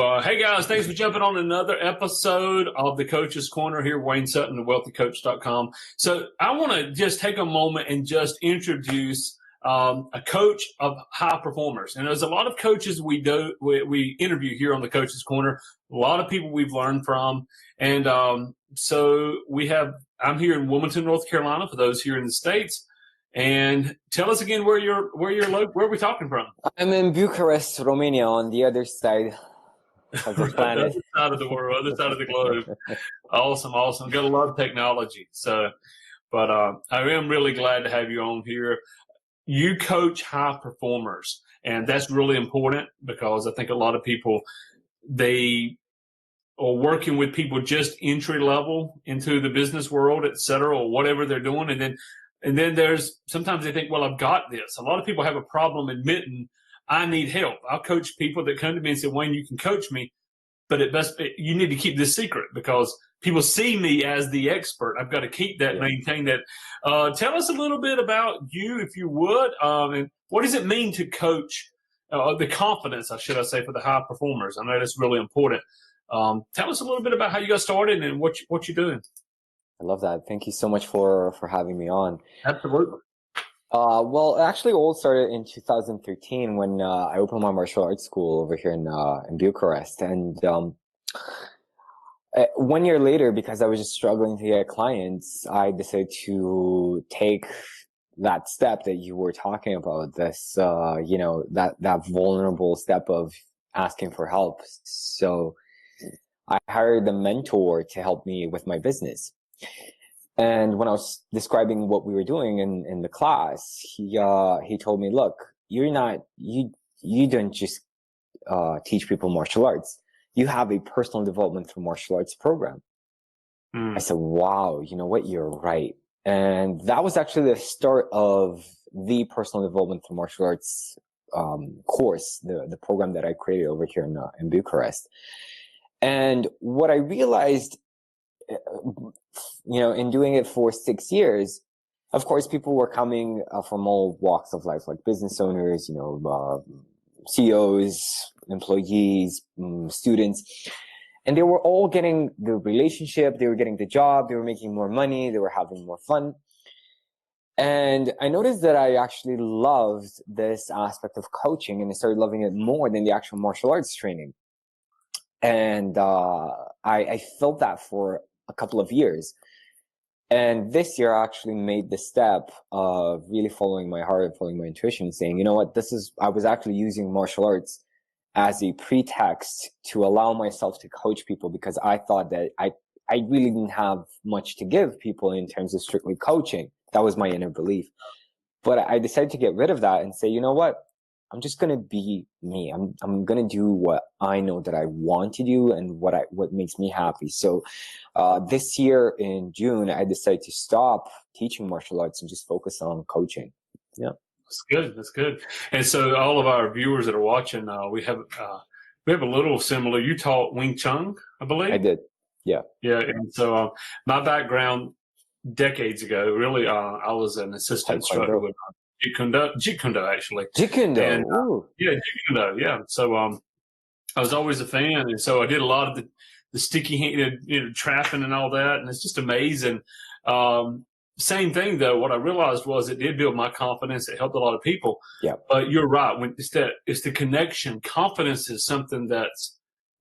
Hey guys, thanks for jumping on another episode of the Coach's Corner here. Wayne Sutton, thewealthycoach.com. So I want to just take a moment and just introduce a coach of high performers. And there's a lot of coaches we interview here on the Coach's Corner, a lot of people we've learned from. And so I'm here in Wilmington, North Carolina, for those here in the States. And tell us again where are we talking from? I'm in Bucharest, Romania, on the other side of the planet. Other side of the world, other side of the globe. Awesome. Got a lot of technology. But I am really glad to have you on here. You coach high performers, and that's really important because I think a lot of people, they are working with people just entry level into the business world, et cetera, or whatever they're doing. And then there's sometimes they think, well, I've got this. A lot of people have a problem admitting I need help. I'll coach people that come to me and say, Wayne, you can coach me, but you need to keep this secret because people see me as the expert. I've got to keep that, maintain that. Tell us a little bit about you, if you would, and what does it mean to coach, the confidence, should I say, for the high performers? I know that's really important. Tell us a little bit about how you got started and what you're doing. I love that. Thank you so much for having me on. Absolutely. Well, it actually all started in 2013 when I opened my martial arts school over here in Bucharest. And 1 year later, because I was just struggling to get clients, I decided to take that step that you were talking about, this, that vulnerable step of asking for help. So I hired a mentor to help me with my business. And when I was describing what we were doing in the class, he told me, look, you don't just teach people martial arts. You have a personal development through martial arts program. I said, wow, you know what? You're right. And that was actually the start of the personal development through martial arts course, the program that I created over here in Bucharest. And what I realized, in doing it for 6 years, of course, people were coming from all walks of life, like business owners, CEOs, employees, students, and they were all getting the relationship, they were getting the job, they were making more money, they were having more fun. And I noticed that I actually loved this aspect of coaching, and I started loving it more than the actual martial arts training. And I felt that for a couple of years. And this year I actually made the step of really following my heart and following my intuition and saying, you know what, I was actually using martial arts as a pretext to allow myself to coach people because I thought that I really didn't have much to give people in terms of strictly coaching. That was my inner belief. But I decided to get rid of that and say, you know what? I'm just going to be me. I'm going to do what I know that I want to do and what makes me happy. So this year in June, I decided to stop teaching martial arts and just focus on coaching. Yeah. That's good. And so all of our viewers that are watching, we have a little similar. You taught Wing Chun, I believe. I did. Yeah. Yeah. And so my background decades ago, really, I was an assistant instructor with Jeet Kune Do, actually. Jeet Kune Do. And, Jeet Kune Do, yeah. So I was always a fan, and so I did a lot of the sticky hand, trapping and all that, and it's just amazing. Same thing though. What I realized was it did build my confidence. It helped a lot of people. Yeah. But you're right. When it's the connection. Confidence is something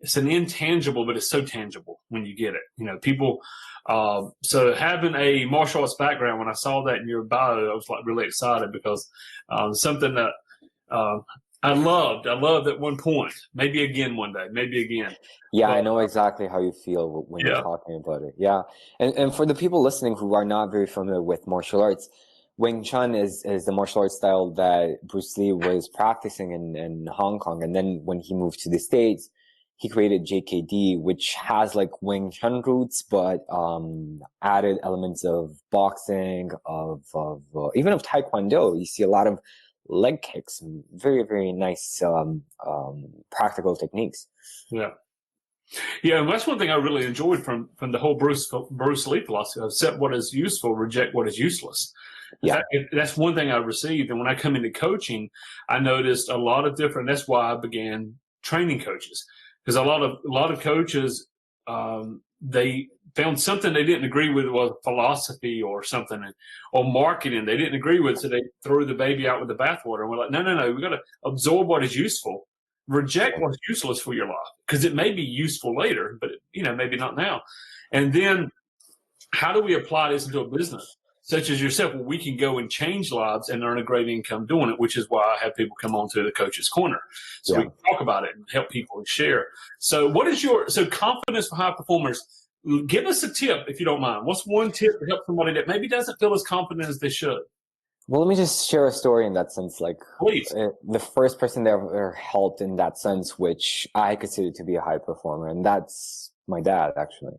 it's an intangible, but it's so tangible when you get it. People. So having a martial arts background, when I saw that in your bio, I was like really excited because something that I loved at one point. Maybe again one day. Maybe again. Yeah, but I know exactly how you feel when you're talking about it. Yeah, and for the people listening who are not very familiar with martial arts, Wing Chun is the martial arts style that Bruce Lee was practicing in Hong Kong, and then when he moved to the States, he created JKD, which has like Wing Chun roots, but added elements of boxing, of even of Taekwondo. You see a lot of leg kicks and very, very nice practical techniques. Yeah. Yeah, and that's one thing I really enjoyed from the whole Bruce Lee philosophy: accept what is useful, reject what is useless. Yeah, that's one thing I received, and when I come into coaching, I noticed a lot of different. That's why I began training coaches. because a lot of coaches, they found something they didn't agree with, was philosophy or something, or marketing they didn't agree with, so they threw the baby out with the bathwater. And we're like, no, we got to absorb what is useful, reject what's useless for your life, because it may be useful later, but maybe not now. And then how do we apply this into a business such as yourself? Well, we can go and change lives and earn a great income doing it, which is why I have people come on to the Coach's Corner, so we can talk about it and help people and share. So what is so confidence for high performers? Give us a tip, if you don't mind. What's one tip to help somebody that maybe doesn't feel as confident as they should? Well, let me just share a story in that sense. Like, please. The first person that ever helped in that sense, which I consider to be a high performer, and that's my dad, actually.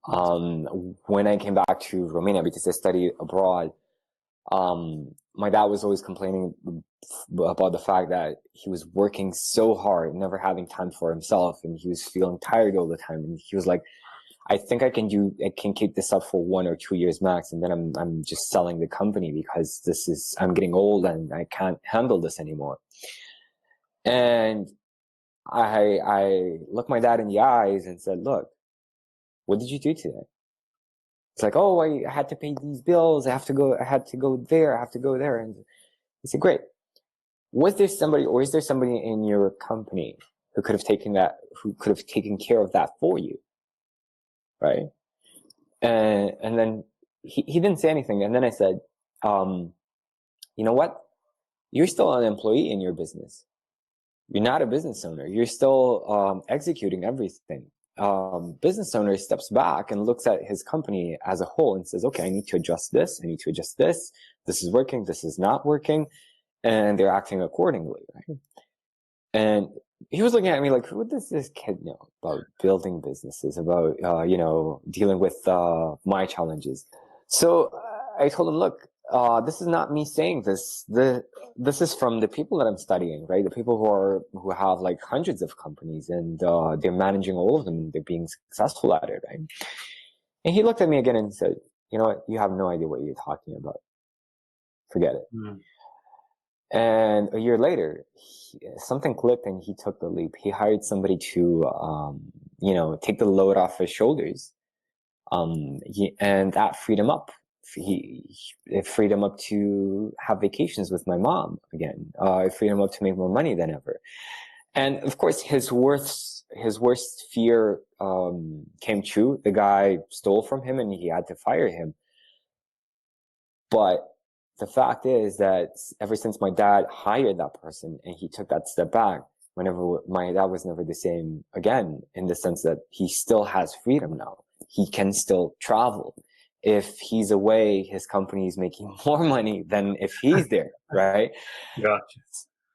When I came back to Romania, because I studied abroad, my dad was always complaining about the fact that he was working so hard, never having time for himself, and he was feeling tired all the time. And he was like, I think I can keep this up for 1 or 2 years max, and then I'm just selling the company because I'm getting old and I can't handle this anymore. And I looked my dad in the eyes and said, look, what did you do today? It's like, oh, I had to pay these bills. I had to go there. And he said, great. Is there somebody in your company who could have taken care of that for you? Right. And then he didn't say anything. And then I said, you know what? You're still an employee in your business. You're not a business owner. You're still executing everything. Business owner steps back and looks at his company as a whole and says, okay, I need to adjust this. I need to adjust this. This is working. This is not working. And they're acting accordingly. Right? And he was looking at me like, what does this kid know about building businesses, about, dealing with my challenges? So I told him, look, this is not me saying this. This is from the people that I'm studying, right? The people who have like hundreds of companies, and they're managing all of them. And they're being successful at it, right? And he looked at me again and said, you know what? You have no idea what you're talking about. Forget it. Mm. And a year later, something clicked and he took the leap. He hired somebody to, take the load off his shoulders. And that freed him up. It freed him up to have vacations with my mom again. It freed him up to make more money than ever. And of course, his worst fear came true. The guy stole from him and he had to fire him. But the fact is that ever since my dad hired that person and he took that step back, whenever my dad was never the same again, in the sense that he still has freedom now. He can still travel. If he's away, his company is making more money than if he's there, right? Gotcha.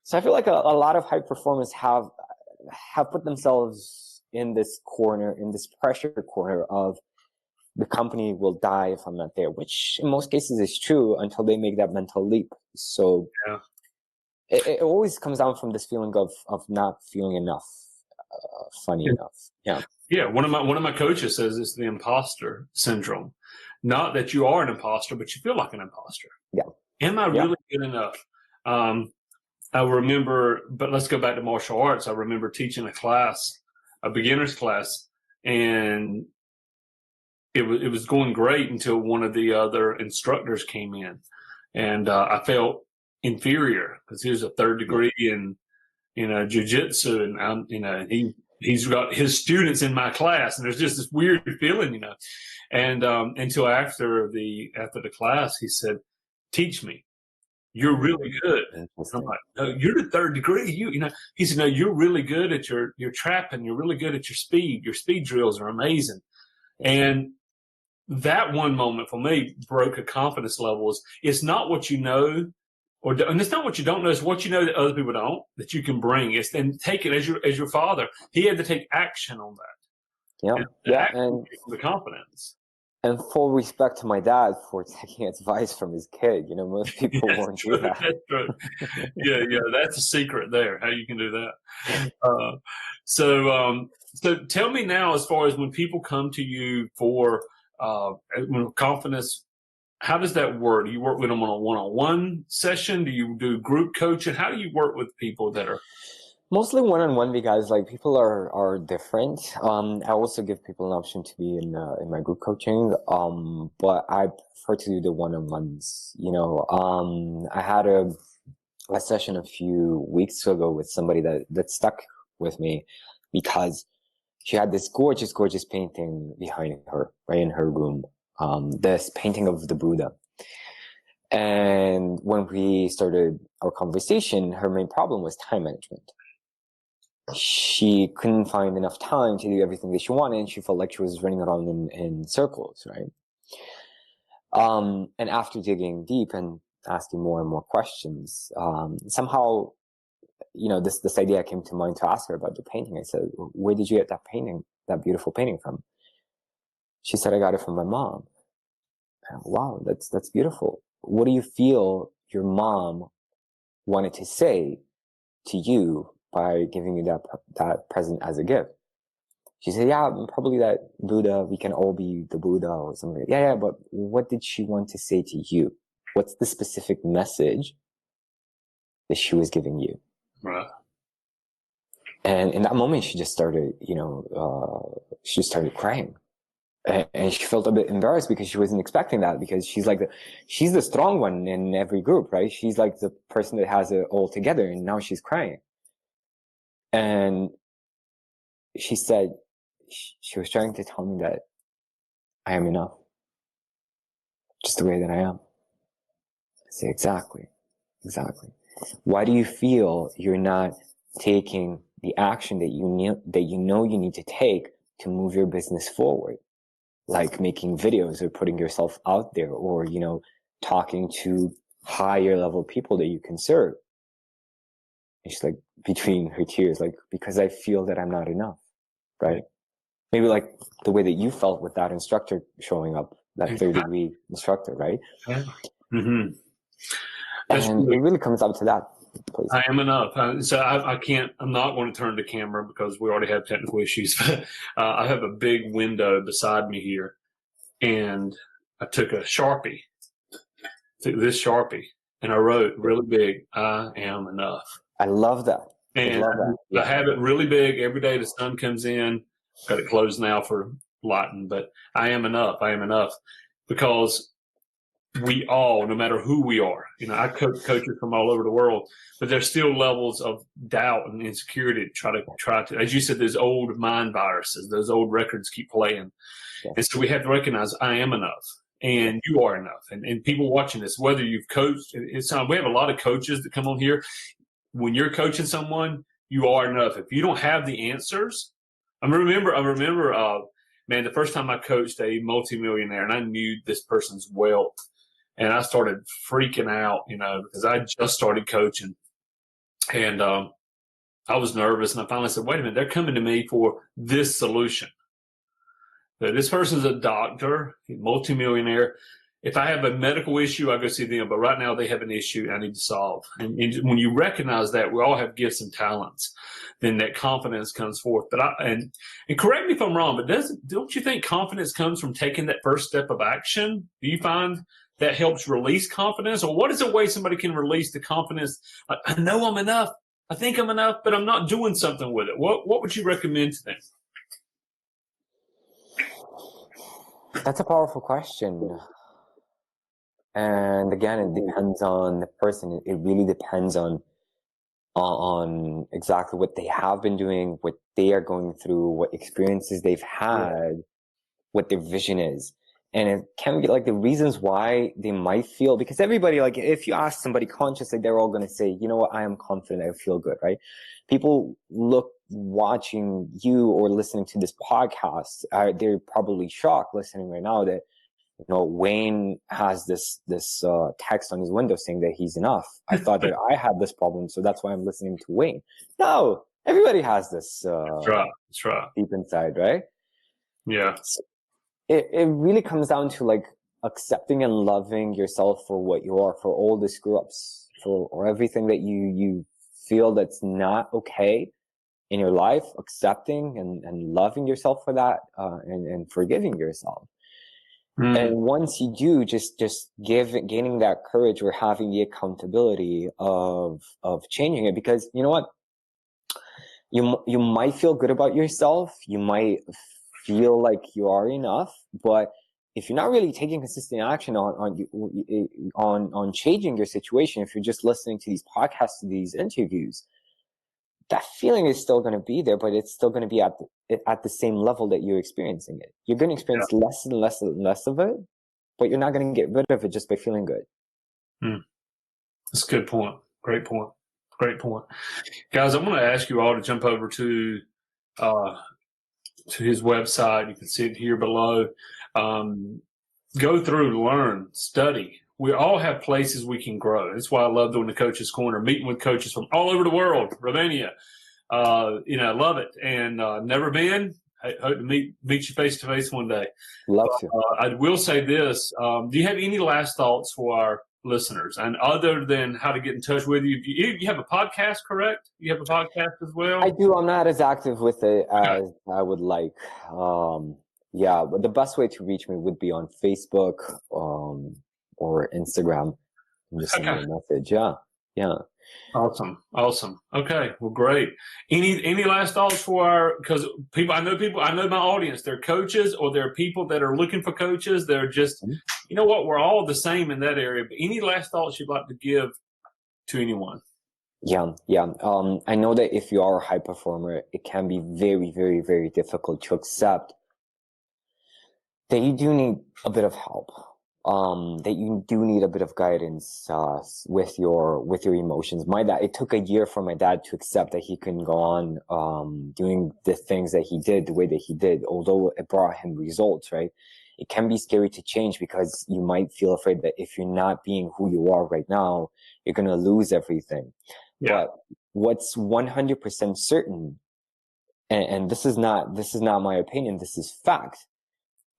So I feel like a lot of high performers have put themselves in this corner, in this pressure corner of the company will die if I'm not there, which in most cases is true until they make that mental leap. So it always comes down from this feeling of not feeling enough, funny enough. Yeah. Yeah. One of my coaches says it's the imposter syndrome. Not that you are an imposter, but you feel like an imposter. Yeah. Am I really good enough? I remember, but let's go back to martial arts. I remember teaching a beginner's class, and it was going great until one of the other instructors came in, and I felt inferior because he was a third degree in jiu-jitsu, and he's got his students in my class, and there's just this weird feeling, and until after the class, he said, "Teach me. You're really good." And I'm like, "No, you're the third degree. He said, "No, you're really good at your trapping. You're really good at your speed. Your speed drills are amazing." And that one moment for me broke a confidence level. It's not what you know, and it's not what you don't know. It's what you know that other people don't, that you can bring. And take it as your father. He had to take action on that. And the confidence. And full respect to my dad for taking advice from his kid. Most people won't do that. That's true. Yeah, that's a secret there, how you can do that. So tell me now, as far as when people come to you for confidence, how does that work? Do you work with them on a one-on-one session? Do you do group coaching? How do you work with people that are? Mostly one-on-one because like people are different. I also give people an option to be in my group coaching. But I prefer to do the one-on-ones. I had a session a few weeks ago with somebody that stuck with me because she had this gorgeous, gorgeous painting behind her, right in her room. This painting of the Buddha. And when we started our conversation, her main problem was time management. She couldn't find enough time to do everything that she wanted, and she felt like she was running around in circles, right? And after digging deep and asking more and more questions, somehow, this idea came to mind to ask her about the painting. I said, "Where did you get that painting, that beautiful painting from?" She said, "I got it from my mom." Wow, that's beautiful. What do you feel your mom wanted to say to you by giving you that present as a gift? She said, "Yeah, probably that Buddha, we can all be the Buddha or something." Yeah, but what did she want to say to you? What's the specific message that she was giving you? Right. And in that moment, she just started, crying. And she felt a bit embarrassed because she wasn't expecting that, because she's the strong one in every group, right? She's like the person that has it all together, and now she's crying. And she said, she was trying to tell me that I am enough, just the way that I am. I say, exactly. Why do you feel you're not taking the action that you know you need to take to move your business forward? Like making videos or putting yourself out there, or, talking to higher level people that you can serve. And she's like, between her tears, like, because I feel that I'm not enough, right? Maybe like the way that you felt with that instructor showing up, that third degree instructor, right? Yeah. Mm-hmm. And it really comes down to that. Please. I am enough. So I can't, I'm not going to turn the camera because we already have technical issues. But I have a big window beside me here, and I took this Sharpie, and I wrote really big, "I am enough." I love that. And I have it really big every day the sun comes in. Got it closed now for lighting, but I am enough. I am enough, because we all, no matter who we are, I coach coaches from all over the world, but there's still levels of doubt and insecurity to try to, as you said, those old mind viruses, those old records keep playing. Yeah. And so we have to recognize I am enough, and you are enough. And people watching this, whether you've coached, we have a lot of coaches that come on here. When you're coaching someone, you are enough. If you don't have the answers, I remember, man, the first time I coached a multimillionaire, and I knew this person's wealth, and I started freaking out, because I just started coaching, and I was nervous, and I finally said, wait a minute, they're coming to me for this solution. So this person's a doctor, a multimillionaire. If I have a medical issue, I go see them. But right now they have an issue I need to solve. And when you recognize that we all have gifts and talents, then that confidence comes forth. But and correct me if I'm wrong, but don't you think confidence comes from taking that first step of action? Do you find that helps release confidence? Or what is a way somebody can release the confidence? I know I'm enough. I think I'm enough, but I'm not doing something with it. What would you recommend to them? That's a powerful question. And again, it depends on the person. It really depends on exactly what they have been doing, what they are going through, what experiences they've had, what their vision is. And it can be like the reasons why they might feel, because everybody, like if you ask somebody consciously, they're all going to say, you know what, I am confident, I feel good, right? People watching you or listening to this podcast, they're probably shocked listening right now that, Wayne has this text on his window saying that he's enough. I thought that I had this problem, so that's why I'm listening to Wayne. No, everybody has this That's right. Deep inside, right? Yeah. So it really comes down to like accepting and loving yourself for what you are, for all the screw ups, or everything that you feel that's not okay in your life, accepting and loving yourself for that, and forgiving yourself. And once you do, just gaining that courage or having the accountability of changing it, because you know what? You might feel good about yourself. You might feel like you are enough, but if you're not really taking consistent action on changing your situation, if you're just listening to these podcasts, to these interviews, that feeling is still going to be there, but it's still going to be at the same level that you're experiencing it. You're going to experience less and less and less of it, but you're not going to get rid of it just by feeling good. That's a good point. Great point. Guys, I'm going to ask you all to jump over to his website. You can see it here below. Go through, learn, study. We all have places we can grow. That's why I love doing the Coach's Corner, meeting with coaches from all over the world, Romania. Love it. And never been. I hope to meet you face to face one day. Love to. I will say this. Do you have any last thoughts for our listeners? And other than how to get in touch with you, you have a podcast, correct? You have a podcast as well? I do. I'm not as active with it as I would like. But the best way to reach me would be on Facebook or Instagram. Just send me a message. Yeah. Awesome. Okay. Well, great. Any last thoughts for because I know my audience, they're coaches or they're people that are looking for coaches. They're just, you know what, we're all the same in that area, but any last thoughts you'd like to give to anyone? Yeah. I know that if you are a high performer, it can be very, very, very difficult to accept that you do need a bit of help. That you do need a bit of guidance with your emotions. It took a year for my dad to accept that he couldn't go on doing the things that he did the way that he did, although it brought him results, right? It can be scary to change because you might feel afraid that if you're not being who you are right now, you're going to lose everything. Yeah. But what's 100% certain, and this is not my opinion, this is fact.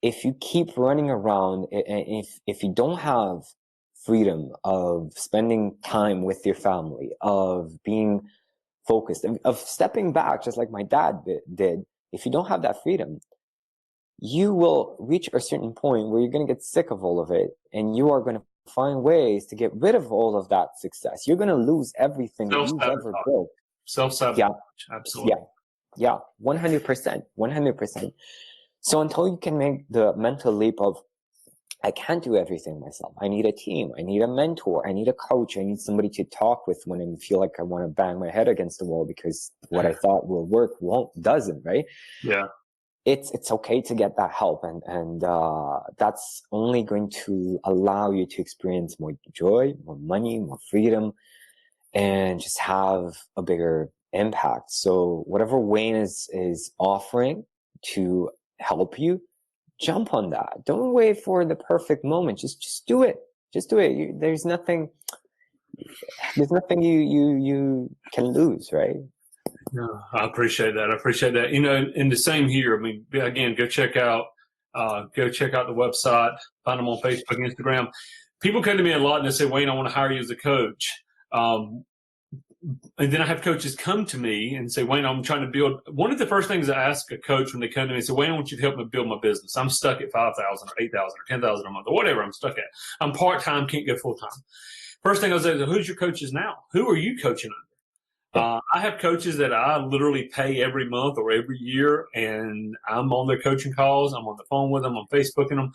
If you keep running around, if you don't have freedom of spending time with your family, of being focused, of stepping back, just like my dad did, if you don't have that freedom, you will reach a certain point where you're going to get sick of all of it, and you are going to find ways to get rid of all of that success. You're going to lose everything that you've ever built. Self-sabotage. Yeah. Absolutely. Yeah. 100%. So until you can make the mental leap of, I can't do everything myself. I need a team. I need a mentor. I need a coach. I need somebody to talk with when I feel like I want to bang my head against the wall because what I thought will work doesn't, right? Yeah. It's okay to get that help. And that's only going to allow you to experience more joy, more money, more freedom, and just have a bigger impact. So whatever Wayne is offering to help you, jump on that. Don't wait for the perfect moment. Just do it. There's nothing you can lose, right? No, I appreciate that. In the same here, I mean, again, go check out the website, find them on Facebook, Instagram. People come to me a lot and they say, Wayne, I want to hire you as a coach. And then I have coaches come to me and say, Wayne, I'm trying to build. One of the first things I ask a coach when they come to me is, Wayne, I want you to help me build my business. I'm stuck at 5,000 or 8,000 or 10,000 a month or whatever I'm stuck at. I'm part-time, can't go full-time. First thing I say is, who's your coaches now? Who are you coaching under? I have coaches that I literally pay every month or every year, and I'm on their coaching calls. I'm on the phone with them. I'm Facebooking them.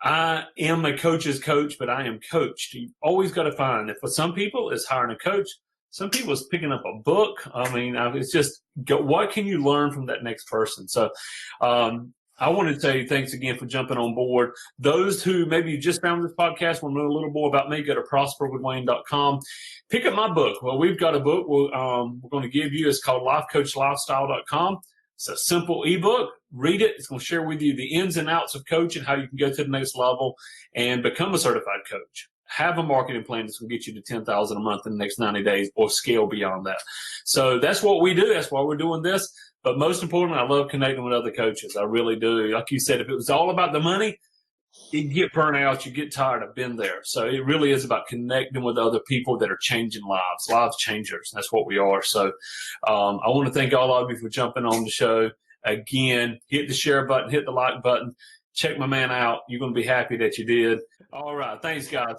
I am a coach's coach, but I am coached. You've always got to find that. For some people, it's hiring a coach. Some people is picking up a book. I mean, it's just what can you learn from that next person? So I want to say thanks again for jumping on board. Those who maybe you just found this podcast want to know a little more about me, go to prosperwithwayne.com. Pick up my book. Well, we've got a book we're going to give you. It's called lifecoachlifestyle.com. It's a simple ebook. Read it. It's going to share with you the ins and outs of coaching, how you can go to the next level and become a certified coach. Have a marketing plan that's going to get you to 10,000 a month in the next 90 days or scale beyond that. So that's what we do. That's why we're doing this. But most importantly, I love connecting with other coaches. I really do. Like you said, if it was all about the money, you get burnt out, you get tired. I've been there. So it really is about connecting with other people that are changing lives changers. That's what we are. So I want to thank all of you for jumping on the show. Again, hit the share button, hit the like button. Check my man out. You're going to be happy that you did. All right. Thanks, guys.